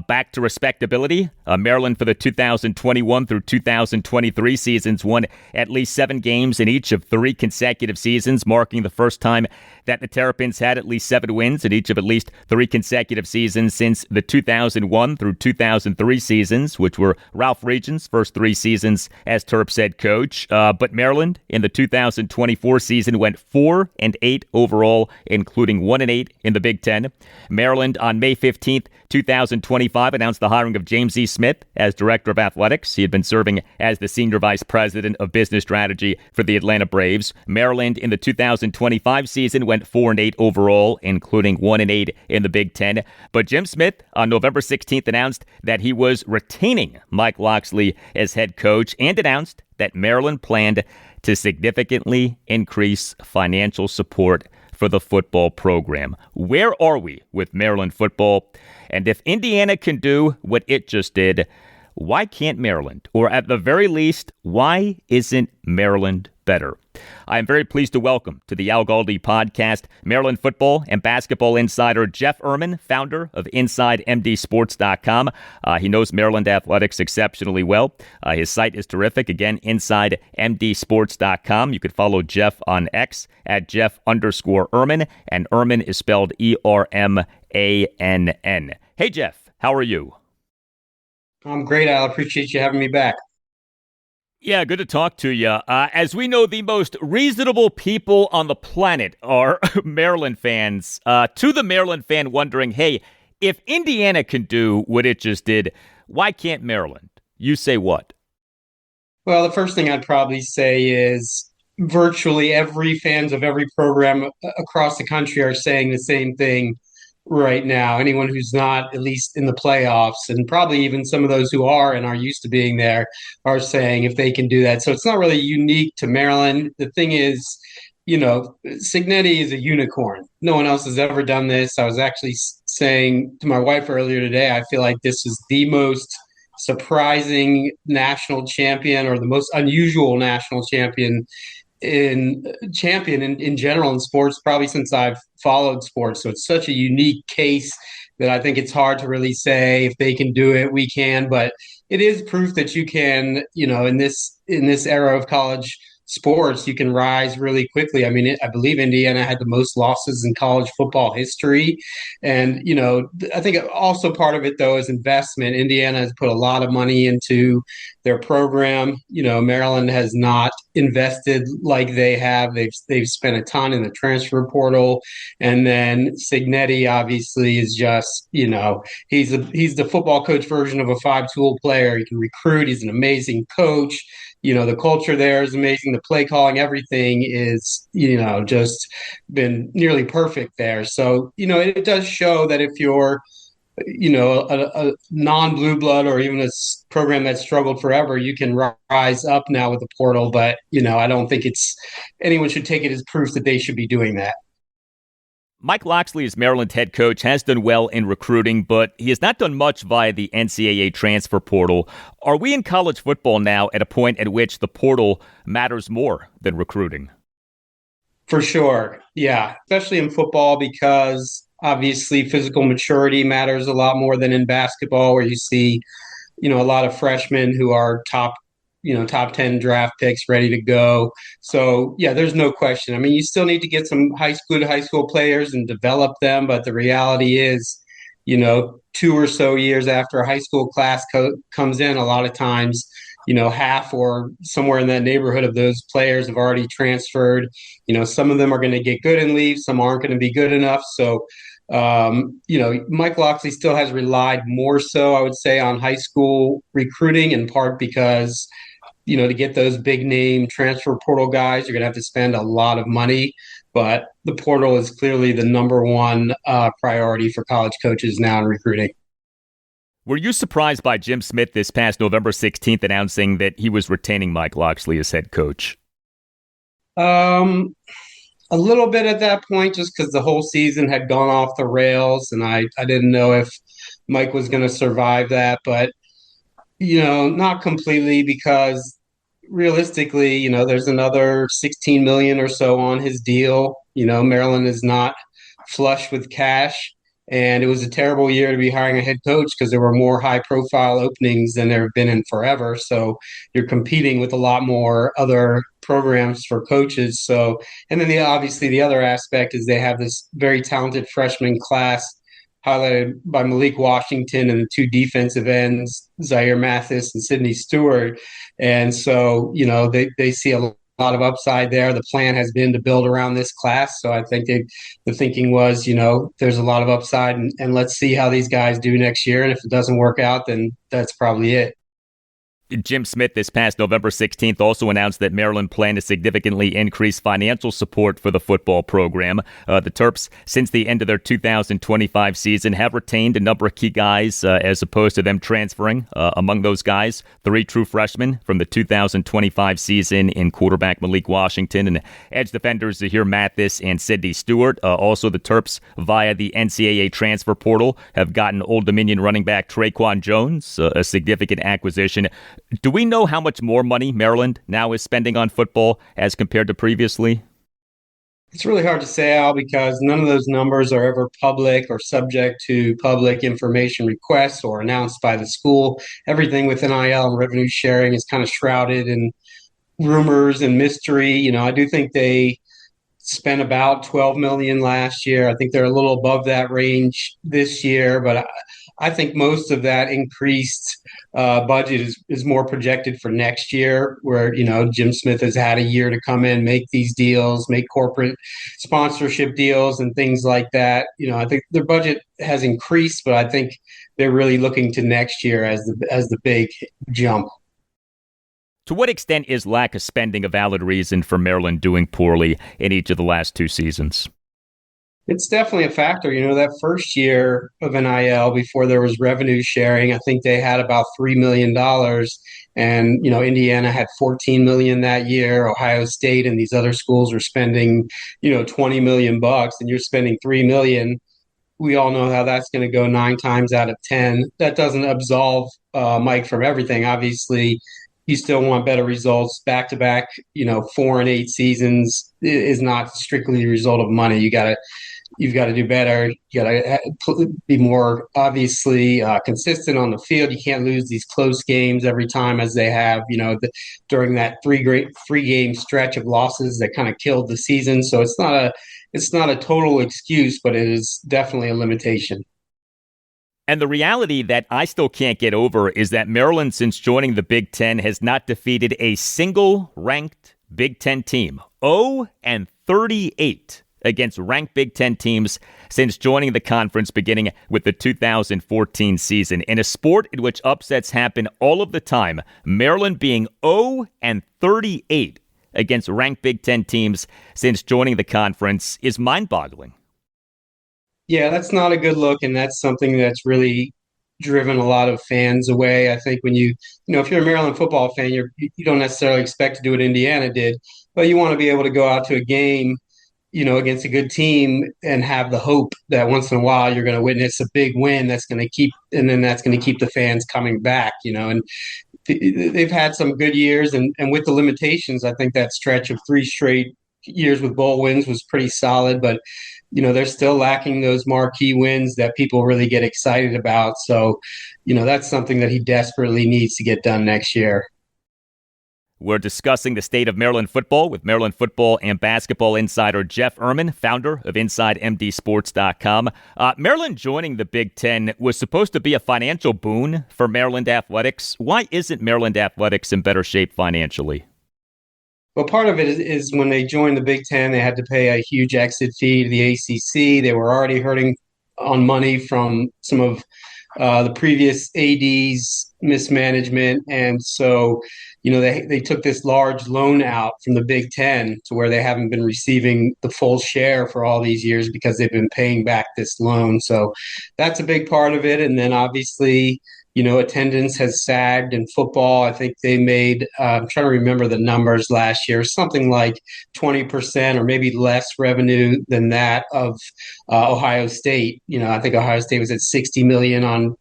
back to respectability. Maryland, for the 2021 through 2023 seasons, won at least 7 games in each of 3 consecutive seasons, marking the first time that the Terrapins had at least 7 wins in each of at least 3 consecutive seasons since the 2001 through 2003 seasons, which were Ralph Regent's first 3 seasons as Terps head coach. But Maryland in the 2024 season went 4-8 overall, including 1-8 in the Big Ten. Maryland on May 15th, 2025 announced the hiring of James E. Smith as director of athletics. He had been serving as the senior vice president of business strategy for the Atlanta Braves. Maryland in the 2025 season went 4-8 overall, including 1-8 in the Big Ten. But Jim Smith on November 16th announced that he was retaining Mike Locksley as head coach and announced that Maryland planned to significantly increase financial support for the football program. Where are we with Maryland football? And if Indiana can do what it just did, why can't Maryland? Or at the very least, why isn't Maryland better? I am very pleased to welcome to the Al Galdi podcast Maryland football and basketball insider Jeff Ermann, founder of InsideMDSports.com. He knows Maryland athletics exceptionally well. His site is terrific. Again, InsideMDSports.com. You can follow Jeff on X at Jeff_Ermann, and Ermann is spelled ERMANN. Hey, Jeff, how are you? I'm great, Al. Appreciate you having me back. Yeah, good to talk to you. As we know, the most reasonable people on the planet are Maryland fans. To the Maryland fan wondering, hey, if Indiana can do what it just did, why can't Maryland? You say what? Well, the first thing I'd probably say is virtually every fans of every program across the country are saying the same thing right now. Anyone who's not at least in the playoffs, and probably even some of those who are and are used to being there, are saying if they can do that. So it's not really unique to Maryland. The thing is, Cignetti is a unicorn. No one else has ever done this. I was actually saying to my wife earlier today, I feel like this is the most surprising national champion, or the most unusual national champion in general in sports, probably since I've followed sports. So it's such a unique case that I think it's hard to really say if they can do it, we can. But it is proof that you can, in this era of college sports, you can rise really quickly. I mean, I believe Indiana had the most losses in college football history. And, I think also part of it, though, is investment. Indiana has put a lot of money into their program. Maryland has not invested like they have. They've spent a ton in the transfer portal. And then Cignetti obviously is just, he's the football coach version of a 5-tool player. He can recruit. He's an amazing coach. The culture there is amazing. The play calling, everything is, just been nearly perfect there. So, it does show that if you're, a non-blue blood or even program that struggled forever, you can rise up now with the portal. But, I don't think anyone should take it as proof that they should be doing that. Mike Locksley, as Maryland head coach, has done well in recruiting, but he has not done much via the NCAA transfer portal. Are we in college football now at a point at which the portal matters more than recruiting? For sure. Yeah, especially in football, because obviously physical maturity matters a lot more than in basketball, where you see, a lot of freshmen who are top 10 draft picks ready to go. So, yeah, there's no question. I mean, you still need to get some high school players and develop them. But the reality is, 2 or so years after a high school class comes in, a lot of times, half or somewhere in that neighborhood of those players have already transferred. Some of them are going to get good and leave. Some aren't going to be good enough. So, Mike Locksley still has relied more so, I would say, on high school recruiting, in part because to get those big name transfer portal guys, you're going to have to spend a lot of money. But the portal is clearly the number one priority for college coaches now in recruiting. Were you surprised by Jim Smith this past November 16th announcing that he was retaining Mike Locksley as head coach? A little bit at that point, just because the whole season had gone off the rails, and I didn't know if Mike was going to survive that. But not completely, because realistically, there's another 16 million or so on his deal. Maryland is not flush with cash, and it was a terrible year to be hiring a head coach because there were more high profile openings than there have been in forever. So you're competing with a lot more other programs for coaches. So, and then obviously the other aspect is they have this very talented freshman class highlighted by Malik Washington and the two defensive ends, Zaire Mathis and Sidney Stewart. And so, they see a lot of upside there. The plan has been to build around this class. So I think the thinking was, there's a lot of upside, and let's see how these guys do next year. And if it doesn't work out, then that's probably it. Jim Smith this past November 16th also announced that Maryland planned to significantly increase financial support for the football program. The Terps, since the end of their 2025 season, have retained a number of key guys as opposed to them transferring. Among those guys, 3 true freshmen from the 2025 season in quarterback Malik Washington and edge defenders Zaire Mathis and Sidney Stewart. Also, the Terps, via the NCAA transfer portal, have gotten Old Dominion running back Traquan Jones, a significant acquisition. Do we know how much more money Maryland now is spending on football as compared to previously? It's really hard to say, Al, because none of those numbers are ever public or subject to public information requests or announced by the school. Everything with NIL and revenue sharing is kind of shrouded in rumors and mystery. I do think they spent about $12 million last year. I think they're a little above that range this year, but I think most of that increased budget is more projected for next year, where Jim Smith has had a year to come in, make these deals, make corporate sponsorship deals and things like that. I think their budget has increased, but I think they're really looking to next year as the big jump. To what extent is lack of spending a valid reason for Maryland doing poorly in each of the last 2 seasons? It's definitely a factor. That first year of NIL, before there was revenue sharing, I think they had about $3 million. And, Indiana had $14 million that year. Ohio State and these other schools were spending, $20 million, and you're spending $3 million. We all know how that's going to go 9 times out of 10. That doesn't absolve Mike from everything. Obviously, you still want better results. Back-to-back, 4 and 8 seasons is not strictly the result of money. You've got to do better. You got to be more obviously consistent on the field. You can't lose these close games every time, as they have, during that three-game stretch of losses that kind of killed the season. So it's not a total excuse, but it is definitely a limitation. And the reality that I still can't get over is that Maryland, since joining the Big Ten, has not defeated a single ranked Big Ten team. 0-38 against ranked Big Ten teams since joining the conference beginning with the 2014 season. In a sport in which upsets happen all of the time, Maryland being 0-38 against ranked Big Ten teams since joining the conference is mind-boggling. Yeah, that's not a good look, and that's something that's really driven a lot of fans away. I think when if you're a Maryland football fan, you don't necessarily expect to do what Indiana did, but you want to be able to go out to a game, against a good team and have the hope that once in a while you're going to witness a big win that's going to keep the fans coming back, and they've had some good years, and with the limitations, I think that stretch of 3 straight years with bowl wins was pretty solid, but they're still lacking those marquee wins that people really get excited about. So, that's something that he desperately needs to get done next year. We're discussing the state of Maryland football with Maryland football and basketball insider Jeff Ermann, founder of InsideMDSports.com. Maryland joining the Big Ten was supposed to be a financial boon for Maryland athletics. Why isn't Maryland athletics in better shape financially? Well, part of it is when they joined the Big Ten, they had to pay a huge exit fee to the ACC. They were already hurting on money from some of the previous AD's mismanagement. And so, they took this large loan out from the Big Ten to where they haven't been receiving the full share for all these years because they've been paying back this loan. So that's a big part of it. And then obviously, attendance has sagged in football. I think they made, I'm trying to remember the numbers last year, something like 20% or maybe less revenue than that of Ohio State. I think Ohio State was at 60 million on,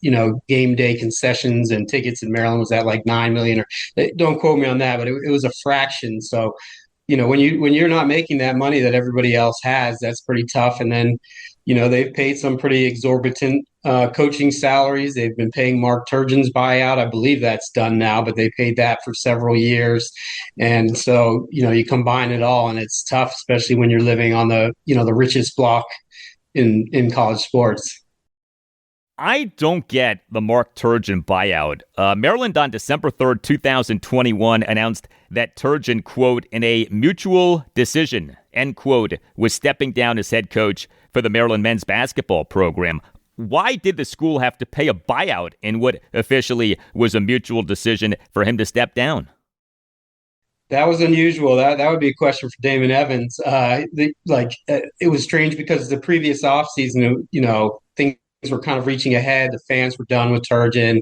game day concessions and tickets, and Maryland was at like 9 million. Or don't quote me on that, but it was a fraction. So, when you're not making that money that everybody else has, that's pretty tough. And then, they've paid some pretty exorbitant coaching salaries. They've been paying Mark Turgeon's buyout. I believe that's done now, but they paid that for several years. And so, you combine it all and it's tough, especially when you're living on the richest block in college sports. I don't get the Mark Turgeon buyout. Maryland on December 3rd, 2021 announced that Turgeon, quote, in a mutual decision, end quote, was stepping down as head coach for the Maryland men's basketball program. Why did the school have to pay a buyout in what officially was a mutual decision for him to step down? That was unusual. That would be a question for Damon Evans. It was strange because the previous offseason, things were kind of reaching ahead. The fans were done with Turgeon.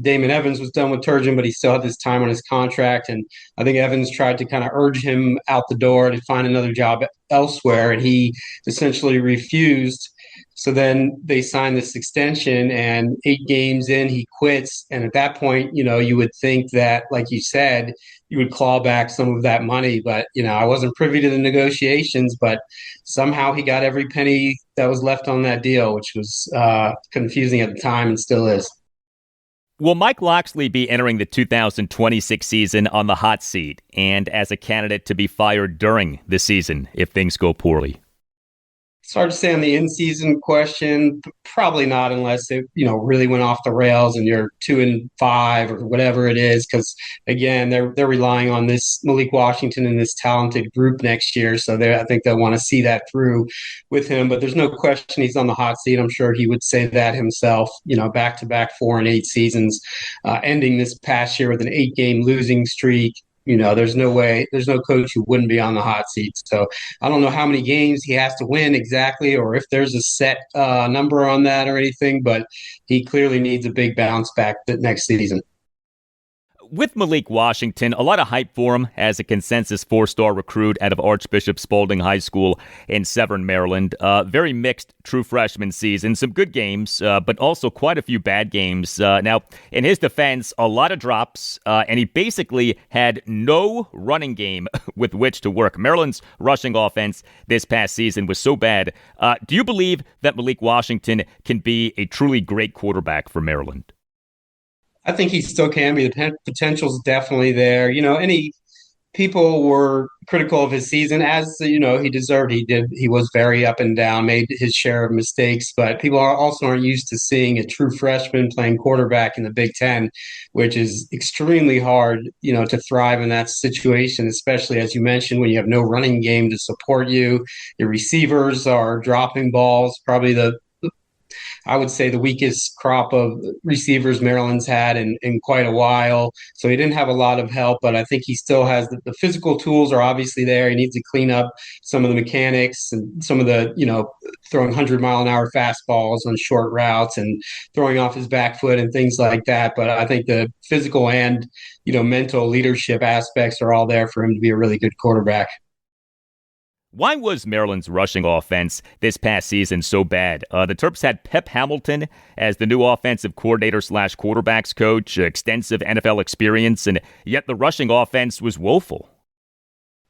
Damon Evans was done with Turgeon, but he still had this time on his contract. And I think Evans tried to kind of urge him out the door to find another job elsewhere, and he essentially refused. So then they signed this extension, and 8 games in, he quits. And at that point, you would think that, like you said, you would claw back some of that money. But, I wasn't privy to the negotiations, but somehow he got every penny that was left on that deal, which was confusing at the time and still is. Will Mike Locksley be entering the 2026 season on the hot seat and as a candidate to be fired during the season if things go poorly? It's hard to say on the in-season question. Probably not, unless it really went off the rails and you're 2-5 or whatever it is. Because again, they're relying on this Malik Washington and this talented group next year. So I think they'll want to see that through with him. But there's no question he's on the hot seat. I'm sure he would say that himself. Back-to-back 4-8 seasons, ending this past year with an 8-game losing streak. There's no coach who wouldn't be on the hot seat. So I don't know how many games he has to win exactly, or if there's a set number on that or anything, but he clearly needs a big bounce back next season. With Malik Washington, a lot of hype for him as a consensus 4-star recruit out of Archbishop Spalding High School in Severn, Maryland. Very mixed true freshman season. Some good games, but also quite a few bad games. Now, in his defense, a lot of drops, and he basically had no running game with which to work. Maryland's rushing offense this past season was so bad. Do you believe that Malik Washington can be a truly great quarterback for Maryland? I think he still can be. The potential's definitely there. Any people were critical of his season, as he deserved. He was very up and down, made his share of mistakes, but people also aren't used to seeing a true freshman playing quarterback in the Big Ten, which is extremely hard, to thrive in that situation, especially as you mentioned, when you have no running game to support you. Your receivers are dropping balls, probably I would say the weakest crop of receivers Maryland's had in quite a while. So he didn't have a lot of help, but I think he still has the physical tools are obviously there. He needs to clean up some of the mechanics and some of the, throwing 100-mile-an-hour fastballs on short routes and throwing off his back foot and things like that. But I think the physical and, mental leadership aspects are all there for him to be a really good quarterback. Why was Maryland's rushing offense this past season so bad? The Terps had Pep Hamilton as the new offensive coordinator / quarterbacks coach, extensive NFL experience, and yet the rushing offense was woeful.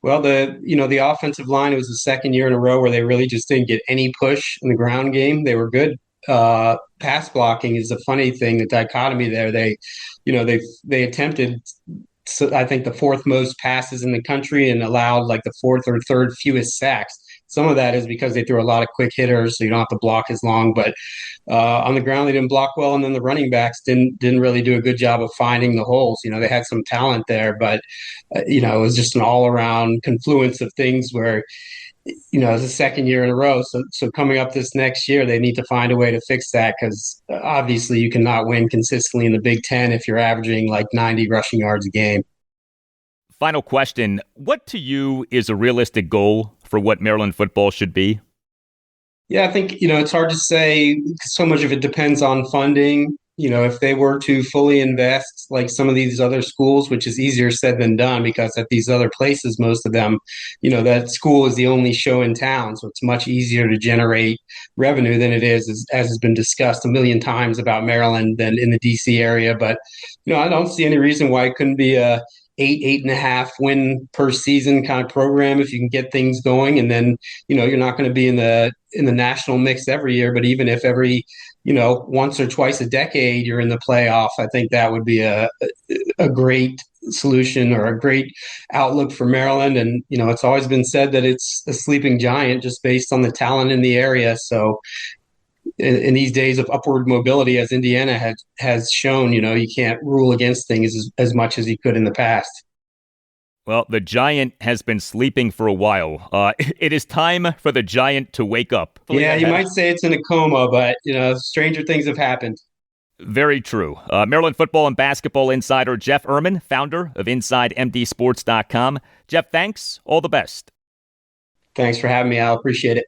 Well, the offensive line, it was the second year in a row where they really just didn't get any push in the ground game. They were good. Pass blocking is a funny thing, the dichotomy there. They attempted, so I think, the fourth most passes in the country and allowed like the fourth or third fewest sacks. Some of that is because they threw a lot of quick hitters, so you don't have to block as long. But on the ground, they didn't block well, and then the running backs didn't really do a good job of finding the holes. They had some talent there, but it was just an all-around confluence of things where it's the second year in a row. So coming up this next year, they need to find a way to fix that, because obviously you cannot win consistently in the Big Ten if you're averaging like 90 rushing yards a game. Final question. What to you is a realistic goal for what Maryland football should be? Yeah, I think, it's hard to say, because so much of it depends on funding. If they were to fully invest like some of these other schools, which is easier said than done, because at these other places, most of them, that school is the only show in town. So it's much easier to generate revenue than it is, as has been discussed a million times about Maryland, than in the DC area. But, I don't see any reason why it couldn't be a 8.5 win per season kind of program if you can get things going. And then, you're not going to be in the national mix every year, but even if every, once or twice a decade you're in the playoff, I think that would be a great solution or a great outlook for Maryland. And, it's always been said that it's a sleeping giant just based on the talent in the area. So in these days of upward mobility, as Indiana has shown, you can't rule against things as much as you could in the past. Well, the Giant has been sleeping for a while. It is time for the Giant to wake up. Yeah, you might say it's in a coma, but, stranger things have happened. Very true. Maryland football and basketball insider Jeff Ermann, founder of InsideMDSports.com. Jeff, thanks. All the best. Thanks for having me, Al. Appreciate it.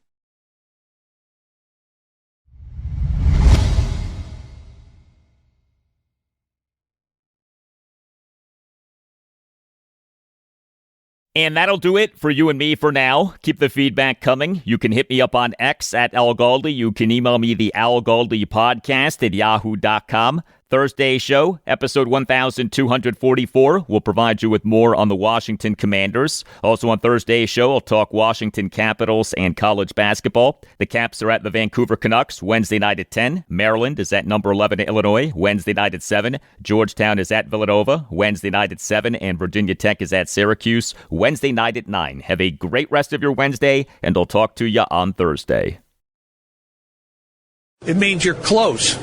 And that'll do it for you and me for now. Keep the feedback coming. You can hit me up on X at Al Galdi. You can email me the Al Galdi podcast at yahoo.com. Thursday show, episode 1244. We'll provide you with more on the Washington Commanders. Also on Thursday's show, I'll talk Washington Capitals and college basketball. The Caps are at the Vancouver Canucks Wednesday night at 10. Maryland is at number 11 Illinois Wednesday night at 7. Georgetown is at Villanova Wednesday night at 7. And Virginia Tech is at Syracuse Wednesday night at 9. Have a great rest of your Wednesday, and I'll talk to you on Thursday. It means you're close.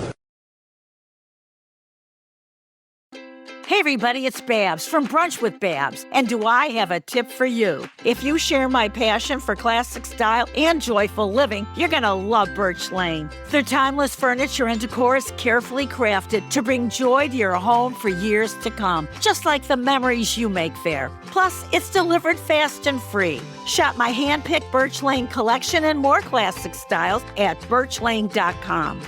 Hey everybody, it's Babs from Brunch with Babs, and do I have a tip for you? If you share my passion for classic style and joyful living, you're gonna love Birch Lane. Their timeless furniture and decor is carefully crafted to bring joy to your home for years to come, just like the memories you make there. Plus, it's delivered fast and free. Shop my hand-picked Birch Lane collection and more classic styles at birchlane.com.